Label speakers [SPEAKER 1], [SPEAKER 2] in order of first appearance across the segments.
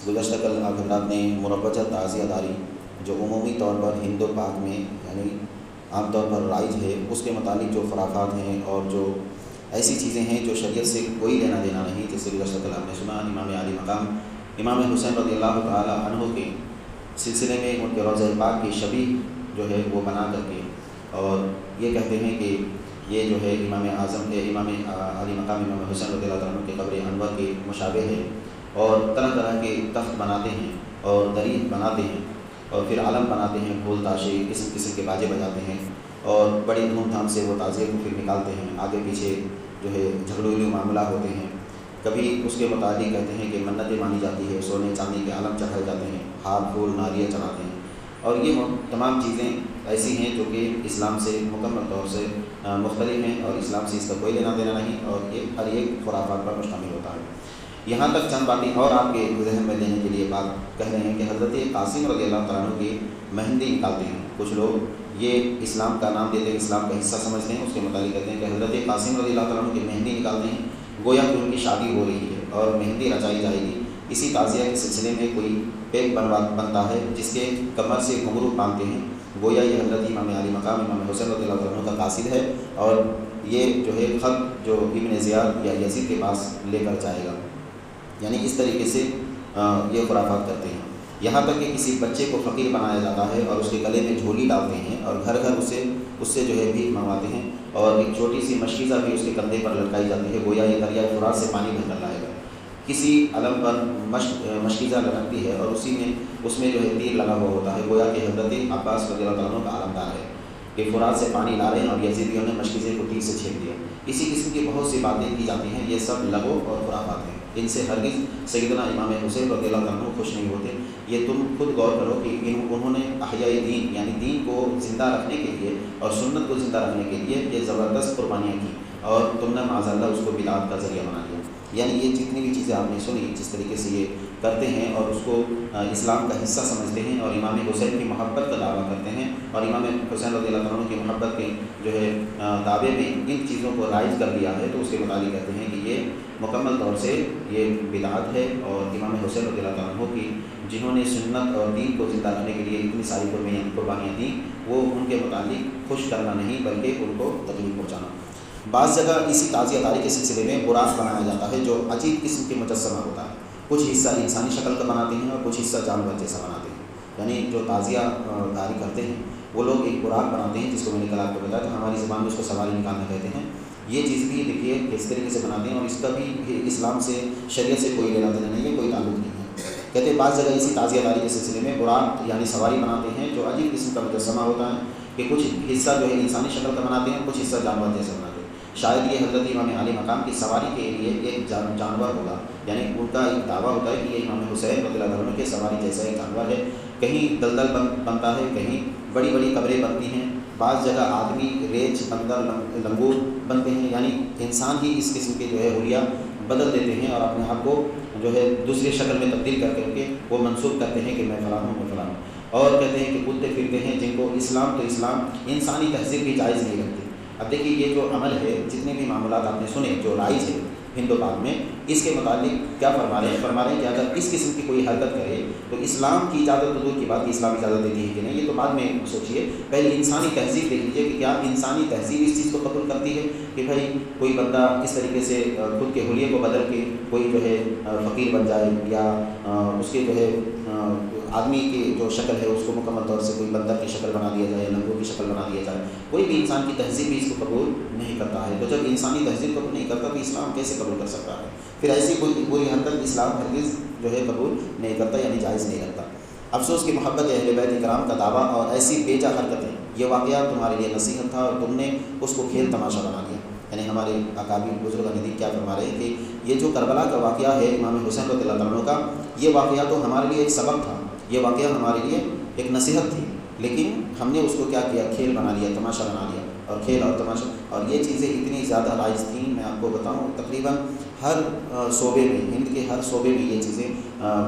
[SPEAKER 1] گزشتہ کل آپ حضرات نے مروجہ تعزیہ داری جو عمومی طور پر ہند و پاک میں یعنی عام طور پر رائج ہے، اس کے متعلق جو خرافات ہیں اور جو ایسی چیزیں ہیں جو شریعت سے کوئی لینا دینا نہیں، جیسے گزشتہ کل آپ نے سنا امام علی مقام امام حسین رضی اللہ تعالی عنہ کے سلسلے میں ان کے روضہ پاک کی شبیہ جو ہے وہ بنا کر کے اور یہ کہتے ہیں کہ یہ جو ہے امام اعظم امام علی مقام امام حسین رضی اللہ عنہ کے قبر انور کے مشابہ ہے، اور طرح طرح کے تخت بناتے ہیں اور دریح بناتے ہیں اور پھر علم بناتے ہیں، ڈھول تاشے قسم قسم کے باجے بجاتے ہیں اور بڑی دھوم دھام سے وہ تعزیے کو پھر نکالتے ہیں۔ آگے پیچھے جو ہے جھگڑولی معاملہ ہوتے ہیں، کبھی اس کے متعلق کہتے ہیں کہ منتیں مانی جاتی ہے، سونے چاندی کے علم چڑھائے جاتے ہیں، ہار پھول ناریل چڑھاتے ہیں، اور یہ تمام چیزیں ایسی ہیں جو کہ اسلام سے مکمل طور سے مختلف ہیں اور اسلام سے اس کا کوئی لینا دینا نہیں، اور یہ ہر ایک خرافات پر مشتمل ہوتا ہے۔ یہاں تک چند باتیں اور آپ کے ذہن میں لینے کے لیے بات کہہ رہے ہیں کہ حضرت قاسم رضی اللہ تعالیٰ عنہ کی مہندی نکالتے ہیں۔ کچھ لوگ یہ اسلام کا نام دیتے ہیں، اسلام کا حصہ سمجھتے ہیں، اس کے متعلق کہتے ہیں کہ حضرت قاسم رضی اللہ تعالیٰ عنہ کی مہندی نکالتے ہیں، گویا کہ ان کی شادی ہو رہی ہے اور مہندی رچائی جائے گی۔ اسی تعزیہ کے سلسلے میں کوئی پیک بنتا ہے جس کے کمر سے گھنگرو باندھتے ہیں، گویا یہ حضرت امام علی مقام امام حسین رضی اللہ عنہ کا قاصد ہے، اور یہ جو ہے خط جو ابن زیاد یا یزید کے پاس لے کر جائے گا، یعنی اس طریقے سے یہ خرافات کرتے ہیں۔ یہاں تک کہ کسی بچے کو فقیر بنایا جاتا ہے اور اس کے گلے میں جھولی ڈالتے ہیں اور گھر گھر اس سے جو ہے بھیک منگواتے ہیں، اور ایک چھوٹی سی مشکیزہ بھی اس کے کندھے پر لٹکائی جاتی ہے، گویا یہ دریائے فرات سے پانی بھر کر لائے گا۔ کسی علم پر مشکیزہ لٹکتی ہے اور اس میں جو ہے تیر لگا ہوا ہوتا ہے، گویا کہ حضرت عباس رضی اللہ عنہ کا علمدار ہے کہ فرات سے پانی لا رہے ہیں اور یزیدیوں نے مشکیزے کو تیر سے چھید دیا۔ اسی قسم کی بہت سی باتیں کی جاتی ہیں، یہ سب لغو اور خرافات ہیں، ان سے ہرگز سیدنا امام حسین رضی اللہ عنہ خوش نہیں ہوتے۔ یہ تم خود غور کرو کہ انہوں نے احیاء دین یعنی دین کو زندہ رکھنے کے لیے اور سنت کو زندہ رکھنے کے لیے یہ زبردست قربانیاں کی، اور تم نے معاذ اللہ اس کو بدعت کا ذریعہ بنا لیا۔ یعنی یہ جتنی بھی چیزیں آپ نے سنی جس طریقے سے یہ کرتے ہیں اور اس کو اسلام کا حصہ سمجھتے ہیں اور امام حسین کی محبت کا دعویٰ کرتے ہیں، اور امام حسین رضی اللہ عنہ کی محبت کے جو ہے دعوے میں ان چیزوں کو رائج کر دیا ہے، تو اس کے متعلق کہتے ہیں کہ یہ مکمل طور سے یہ بدعت ہے، اور امام حسین رضی اللہ عنہ کی جنہوں نے سنت اور دین کو زندہ رکھنے کے لیے اتنی ساری قربانیاں دیں، وہ ان کے متعلق خوش کرنا نہیں بلکہ ان کو تکلیف پہنچانا۔ بعض جگہ اسی تعزیہ داری کے سلسلے میں براق بنایا جاتا ہے جو عجیب قسم کے مجسمہ ہوتا ہے، کچھ حصہ انسانی شکل کا بناتے ہیں اور کچھ حصہ جانور جیسا بناتے ہیں۔ یعنی جو تعزیہ داری کرتے ہیں وہ لوگ ایک براق بناتے ہیں جس کو میں نے کل آپ کو بتایا تھا، ہماری زبان میں اس کو سواری نکالنا کہتے ہیں۔ یہ چیز بھی دیکھیے کس طریقے سے بناتے ہیں، اور اس کا بھی اسلام سے شریعت سے کوئی لینا دینا نہیں ہے، کوئی تعلق نہیں ہے۔ کہتے ہیں بعض جگہ اسی تعزیہ داری کے سلسلے میں براق یعنی سواری بناتے ہیں جو عجیب قسم کا مجسمہ ہوتا ہے، کہ کچھ حصہ جو ہے انسانی شکل کا بناتے ہیں، کچھ حصہ جانور جیسا بناتے ہیں۔ شاید یہ حضرت امام علی مقام کی سواری کے لیے ایک جانور ہوگا، یعنی ان کا ایک دعویٰ ہوتا ہے کہ یہ امام حسین رضی اللہ عنہ کے سواری جیسا ایک جانور ہے۔ کہیں دلدل بنتا ہے، کہیں بڑی بڑی قبریں بنتی ہیں، بعض جگہ آدمی ریچھ بندر لنگور بنتے ہیں، یعنی انسان ہی اس قسم کے جو ہے حلیہ بدل دیتے ہیں اور اپنے آپ کو جو ہے دوسری شکل میں تبدیل کر کے وہ منسوخ کرتے ہیں کہ میں فلاں ہوں میں فلاں ہوں، اور کہتے ہیں کہ کودتے پھرتے ہیں جن کو اسلام تو اسلام انسانی تہذیب بھی جائز نہیں رکھتی۔ اب دیکھیے یہ جو عمل ہے، جتنے بھی معاملات آپ نے سنے جو رائج ہے ہند و پاک میں، اس کے متعلق کیا فرما رہے ہیں کہ اگر اس قسم کی کوئی حرکت کرے تو اسلام کی اجازت دور کی بات، اسلام اجازت دیتی ہے کہ نہیں، یہ تو بعد میں سوچیے، پہلے انسانی تہذیب دیکھ لیجیے کہ کیا انسانی تہذیب اس چیز کو قبول کرتی ہے کہ بھائی کوئی بندہ اس طریقے سے خود کے حلیے کو بدل کے کوئی جو ہے فقیر بن جائے، یا اس کے جو ہے آدمی کی جو شکل ہے اس کو مکمل طور سے کوئی بندر کی شکل بنا دیا جائے، لنگور کی شکل بنا دیا جائے۔ کوئی بھی انسان کی تہذیب بھی اس کو قبول نہیں کرتا ہے، تو جب انسانی تہذیب قبول نہیں کرتا تو اسلام کیسے قبول کر سکتا ہے؟ پھر ایسی کوئی بری حرکت اسلام ہرگز جو ہے قبول نہیں کرتا، یعنی جائز نہیں رکھتا۔ افسوس کی محبت اہل بیت کرام کا دعویٰ اور ایسی بے جا حرکتیں، یہ واقعہ تمہارے لیے نصیحت تھا اور تم نے اس کو کھیل تماشا بنا لیا۔ یعنی ہمارے اکابر بزرگان دین کیا فرما رہے ہیں کہ یہ جو کربلا کا واقعہ ہے امام حسین رضی اللہ عنہ کا، یہ واقعہ تو ہمارے لیے ایک سبق تھا، یہ واقعہ ہمارے لیے ایک نصیحت تھی، لیکن ہم نے اس کو کیا کیا، کھیل بنا لیا، تماشا بنا لیا، اور کھیل اور تماشا، اور یہ چیزیں اتنی زیادہ رائج تھیں، میں آپ کو بتاؤں تقریباً ہر صوبے میں، ہند کے ہر صوبے میں یہ چیزیں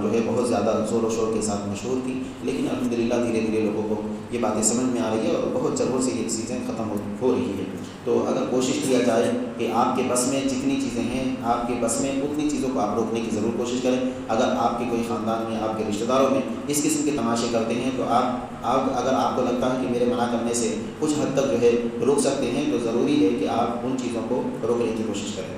[SPEAKER 1] جو ہے بہت زیادہ زور و شور کے ساتھ مشہور تھیں، لیکن الحمدللہ دھیرے دھیرے لوگوں کو یہ باتیں سمجھ میں آ رہی ہے اور بہت جگہوں سے یہ چیزیں ختم ہو رہی ہے۔ تو اگر کوشش کیا جائے کہ آپ کے بس میں جتنی چیزیں ہیں، آپ کے بس میں اتنی چیزوں کو آپ روکنے کی ضرور کوشش کریں۔ اگر آپ کے کوئی خاندان میں، آپ کے رشتہ داروں میں اس قسم کے تماشے کرتے ہیں تو آپ اگر آپ کو لگتا ہے کہ میرے منع کرنے سے کچھ حد تک جو ہے روک سکتے ہیں، تو ضروری ہے کہ آپ ان چیزوں کو روکنے کی کوشش کریں۔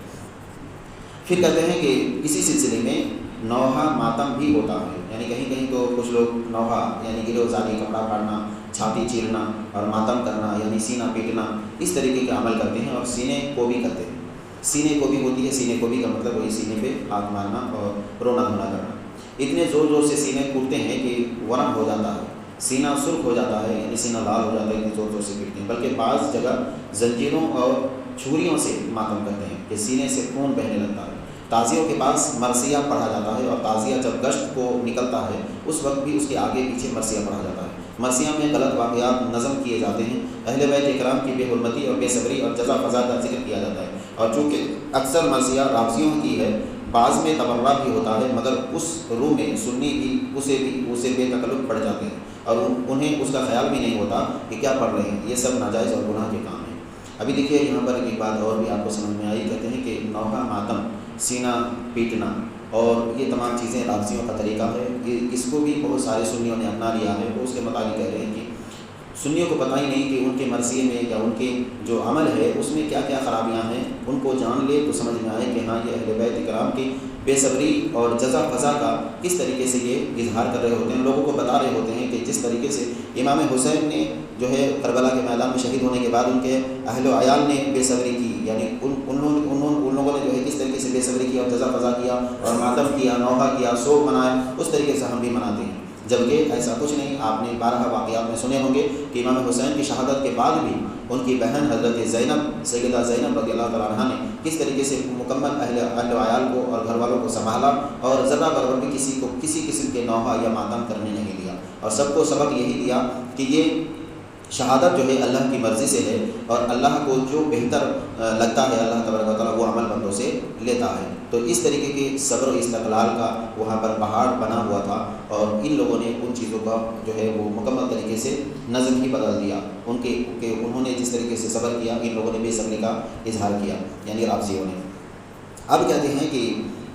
[SPEAKER 1] پھر کہتے ہیں کہ اسی سلسلے میں نوحہ ماتم بھی ہوتا ہے، یعنی کہیں کہیں تو کچھ لوگ نوحہ یعنی گلو زاری، کپڑا پھاڑنا، چھاتی چیرنا اور ماتم کرنا یعنی سینہ پیٹنا، اس طریقے کے عمل کرتے ہیں اور سینے کو بھی کرتے ہیں۔ سینے کو بھی ہوتی ہے، سینے کو بھی کا مطلب وہی سینے پہ ہاتھ مارنا اور رونا دھونا کرنا۔ اتنے زور زور سے سینے کوٹتے ہیں کہ ورم ہو جاتا ہے، سینہ سرخ ہو جاتا ہے، یعنی سینہ لال ہو جاتا ہے، اتنے زور زور سے پیٹتے ہیں۔ بلکہ بعض جگہ زنجیروں اور چھریوں سے ماتم کرتے ہیں کہ سینے سے خون بہنے لگتا ہے۔ تازیوں کے پاس مرثیہ پڑھا جاتا ہے، اور تازیہ جب گشت کو نکلتا ہے اس وقت بھی اس کے آگے پیچھے مرثیہ پڑھا جاتا ہے۔ مرثیہ میں غلط واقعات نظم کیے جاتے ہیں، اہل بیت اکرام کی بے حرمتی اور بے صبری اور جزا فضا کا ذکر کیا جاتا ہے۔ اور چونکہ اکثر مرثیہ رافضیوں کی ہے، بعض میں تبرہ بھی ہوتا ہے، مگر اس روح میں سنی بھی اسے بے تکلف پڑ جاتے ہیں اور انہیں اس کا خیال بھی نہیں ہوتا کہ کیا پڑھ رہے ہیں۔ یہ سب ناجائز اور گناہ کے کام ہیں۔ ابھی دیکھیے یہاں پر ایک بات اور بھی آپ کو سمجھ میں آئی، کہتے ہیں کہ نوحہ ماتم، سینہ پیٹنا اور یہ تمام چیزیں رافضیوں کا طریقہ ہے۔ یہ اس کو بھی بہت سارے سنیوں نے اپنا لیا ہے۔ وہ اس کے مطابق کہہ رہے ہیں کہ سنیوں کو پتہ ہی نہیں کہ ان کے مرثیے میں یا ان کے جو عمل ہے اس میں کیا کیا خرابیاں ہیں۔ ان کو جان لے تو سمجھ میں آئے کہ ہاں یہ اہل بیت اکرام کی بے صبری اور جزا فضا کا کس طریقے سے یہ اظہار کر رہے ہوتے ہیں، لوگوں کو بتا رہے ہوتے ہیں کہ جس طریقے سے امام حسین نے جو ہے کربلا کے میدان میں شہید ہونے کے بعد ان کے اہل و عیال نے بے صبری کی، یعنی ان لوگوں نے جو ہے کس طریقے سے بے صبری کی اور جزا فضا کیا اور ماتم کیا، نوحہ کیا، سوگ منایا، اس طریقے سے ہم بھی مناتے ہیں۔ جبکہ ایسا کچھ نہیں۔ آپ نے 12 واقعات میں سنے ہوں گے کہ امام حسین کی شہادت کے بعد بھی ان کی بہن حضرت زینب، سیدہ زینب رضی اللہ تعالیٰ عنہ نے کس طریقے سے مکمل اہل و عیال کو اور گھر والوں کو سنبھالا اور ذرہ برابر بھی کسی کو کسی قسم کے نوحہ یا ماتم کرنے نہیں دیا، اور سب کو سبق یہی دیا کہ یہ شہادت جو ہے اللہ کی مرضی سے ہے اور اللہ کو جو بہتر لگتا ہے اللہ تبارک و تعالیٰ وہ عمل بندوں سے لیتا ہے۔ تو اس طریقے کے صبر و استقلال کا وہاں پر پہاڑ بنا ہوا تھا، اور ان لوگوں نے ان چیزوں کا جو ہے وہ مکمل طریقے سے نظم ہی بدل دیا۔ کہ انہوں نے جس طریقے سے صبر کیا، ان لوگوں نے بے صبری کا اظہار کیا، یعنی رافضیوں نے۔ اب کہتے ہیں کہ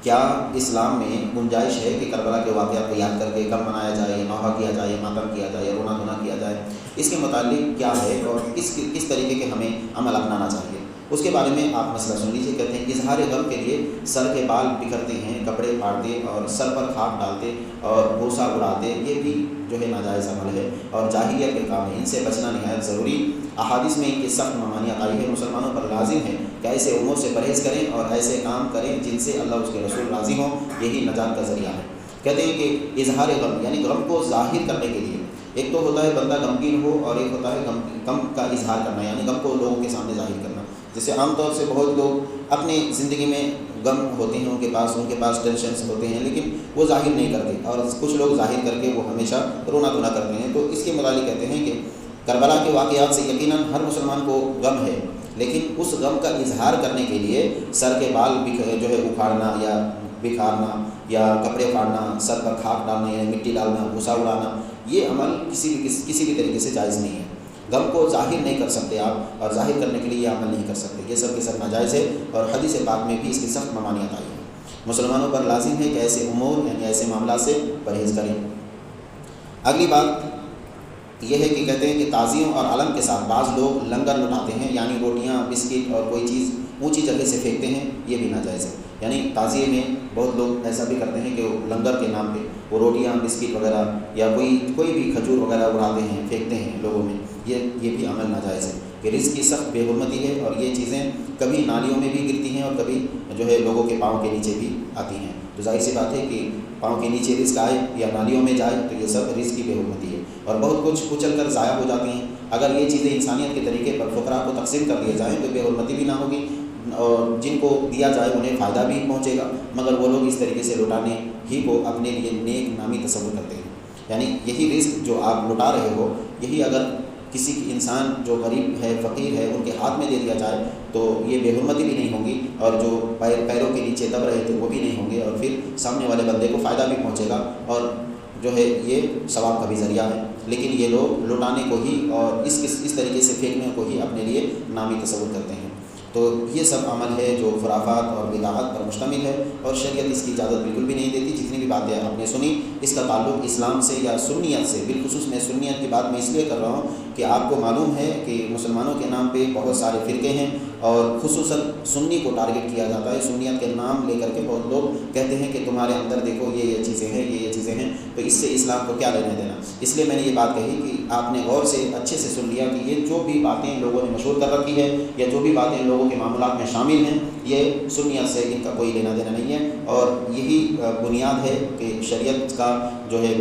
[SPEAKER 1] کیا اسلام میں گنجائش ہے کہ کربلا کے واقعات کو یاد کر کے کم منایا جائے، نوحہ کیا جائے، ماتم کیا جائے، رونا دھونا کیا جائے؟ اس کے متعلق کیا ہے اور کس طریقے کے ہمیں عمل اپنانا چاہیے، اس کے بارے میں آپ مسئلہ سن لیجیے۔ کہتے ہیں اظہار غم کے لیے سر کے بال بکھرتے ہیں، کپڑے پھاڑتے اور سر پر خاک ڈالتے اور بھوسا اڑاتے، یہ بھی جو ہے ناجائز عمل ہے اور جاہلیت کے کام ہے، ان سے بچنا نہایت ضروری۔ احادیث میں ان کی سخت ممانعت آئی ہے۔ مسلمانوں پر لازم ہے کہ ایسے امور سے پرہیز کریں اور ایسے کام کریں جن سے اللہ اس کے رسول راضی ہوں، یہی نجات کا ذریعہ ہے۔ کہتے ہیں کہ اظہار غم یعنی غم کو ظاہر کرنے کے لیے، ایک تو ہوتا ہے بندہ غمگین ہو اور ایک ہوتا ہے غم کا اظہار کرنا، یعنی غم کو لوگوں کے سامنے ظاہر کرنا۔ جیسے عام طور سے بہت لوگ اپنی زندگی میں غم ہوتے ہیں، ان کے پاس ٹینشنس ہوتے ہیں، لیکن وہ ظاہر نہیں کرتے، اور کچھ لوگ ظاہر کر کے وہ ہمیشہ رونا دھونا کرتے ہیں۔ تو اس کے متعلق کہتے ہیں کہ کربلا کے واقعات سے یقیناً ہر مسلمان کو غم ہے، لیکن اس غم کا اظہار کرنے کے لیے سر کے بال جو ہے اکھاڑنا یا بکھارنا یا کپڑے پھاڑنا، سر پر خاک ڈالنا یا مٹی ڈالنا، بھوسا اڑانا، یہ عمل کسی بھی طریقے سے جائز نہیں ہے۔ غم کو ظاہر نہیں کر سکتے آپ، اور ظاہر کرنے کے لیے یہ عمل نہیں کر سکتے، یہ سب کے سب ناجائز ہے، اور حدیث پاک میں بھی اس کی سخت ممانعت آئی ہے۔ مسلمانوں پر لازم ہے کہ ایسے امور یعنی ایسے معاملات سے پرہیز کریں۔ اگلی بات یہ ہے کہ کہتے ہیں کہ تعزیوں اور علم کے ساتھ بعض لوگ لنگر لٹاتے ہیں، یعنی روٹیاں، بسکٹ اور کوئی چیز اونچی جگہ سے پھینکتے ہیں، یہ بھی ناجائز ہے۔ یعنی تعزیے میں بہت لوگ ایسا بھی کرتے ہیں کہ وہ لنگر کے نام پہ وہ روٹیاں، بسکٹ وغیرہ یا کوئی بھی کھجور وغیرہ اڑاتے ہیں، پھینکتے ہیں لوگوں میں، یہ بھی عمل ناجائز ہے۔ کہ رزق کی سخت بے حرمتی ہے، اور یہ چیزیں کبھی نالیوں میں بھی گرتی ہیں اور کبھی جو ہے لوگوں کے پاؤں کے نیچے بھی آتی ہیں۔ تو ظاہر سی بات ہے کہ پاؤں کے نیچے رزق آئے یا نالیوں میں جائے تو یہ سب رزق کی بے حرمتی ہے، اور بہت کچھ کچل کر ضائع ہو جاتی ہیں۔ اگر یہ چیزیں انسانیت کے طریقے پر فقراء کو تقسیم کر دیے جائیں تو بے حرمتی بھی نہ ہوگی، اور جن کو دیا جائے انہیں فائدہ بھی پہنچے گا، مگر وہ لوگ اس طریقے سے لٹانے ہی کو اپنے لیے نیک نامی تصور کرتے ہیں۔ یعنی یہی رزق جو آپ لٹا رہے ہو، یہی اگر کسی انسان جو غریب ہے فقیر ہے ان کے ہاتھ میں دے دیا جائے تو یہ بے حرمتی بھی نہیں ہوگی، اور جو پیروں کے نیچے دب رہے تھے وہ بھی نہیں ہوں گے، اور پھر سامنے والے بندے کو فائدہ بھی پہنچے گا، اور جو ہے یہ ثواب کا بھی ذریعہ ہے۔ لیکن یہ لوگ لٹانے کو ہی اور اس طریقے سے پھینکنے کو ہی اپنے لیے نامی تصور کرتے ہیں۔ تو یہ سب عمل ہے جو خرافات اور بدعات پر مشتمل ہے، اور شریعت اس کی اجازت بالکل بھی نہیں دیتی۔ جتنی بھی باتیں آپ نے سنی اس کا تعلق اسلام سے یا سنیت سے، بالخصوص میں سنیت کی بات میں اس لیے کر رہا ہوں کہ آپ کو معلوم ہے کہ مسلمانوں کے نام پہ بہت سارے فرقے ہیں، اور خصوصاً سنی کو ٹارگٹ کیا جاتا ہے۔ سنیت کے نام لے کر کے بہت لوگ کہتے ہیں کہ تمہارے اندر دیکھو یہ چیزیں ہیں، یہ چیزیں ہیں، تو اس سے اسلام کو کیا لینا دینا۔ اس لیے میں نے یہ بات کہی کہ آپ نے غور سے اچھے سے سن لیا کہ یہ جو بھی باتیں لوگوں نے مشہور کر رکھی ہے یا جو بھی باتیں لوگوں کے معاملات میں شامل ہیں، یہ سنیت سے ان کا کوئی لینا دینا نہیں ہے، اور یہی بنیاد ہے کہ شریعت کا جو ہے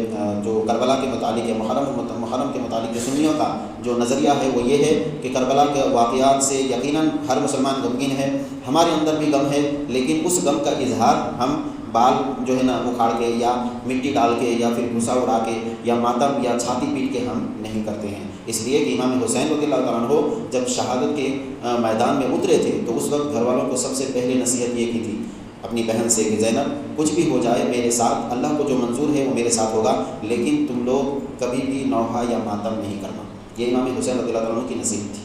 [SPEAKER 1] جو کربلا کے متعلق ہے، محرم کے متعلق سنیوں کا جو نظریہ ہے وہ یہ ہے کہ کربلا کے واقعات سے یقیناً ہر مسلمان غمگین ہے، ہمارے اندر بھی غم ہے، لیکن اس غم کا اظہار ہم بال جو ہے نا اکھاڑ کے یا مٹی ڈال کے یا پھر بھوسا اڑا کے یا ماتم یا چھاتی پیٹ کے ہم نہیں کرتے ہیں۔ اس لیے کہ امام حسین رضی اللہ تعالیٰ عنہ جب شہادت کے میدان میں اترے تھے تو اس وقت گھر والوں کو سب سے پہلے نصیحت یہ کی تھی اپنی بہن سے کہ زینب کچھ بھی ہو جائے میرے ساتھ، اللہ کو جو منظور ہے وہ میرے ساتھ ہوگا، لیکن تم لوگ کبھی بھی نوحہ یا ماتم نہیں کرنا۔ یہ امام حسین رضی اللہ عنہ کی نصیحت تھی۔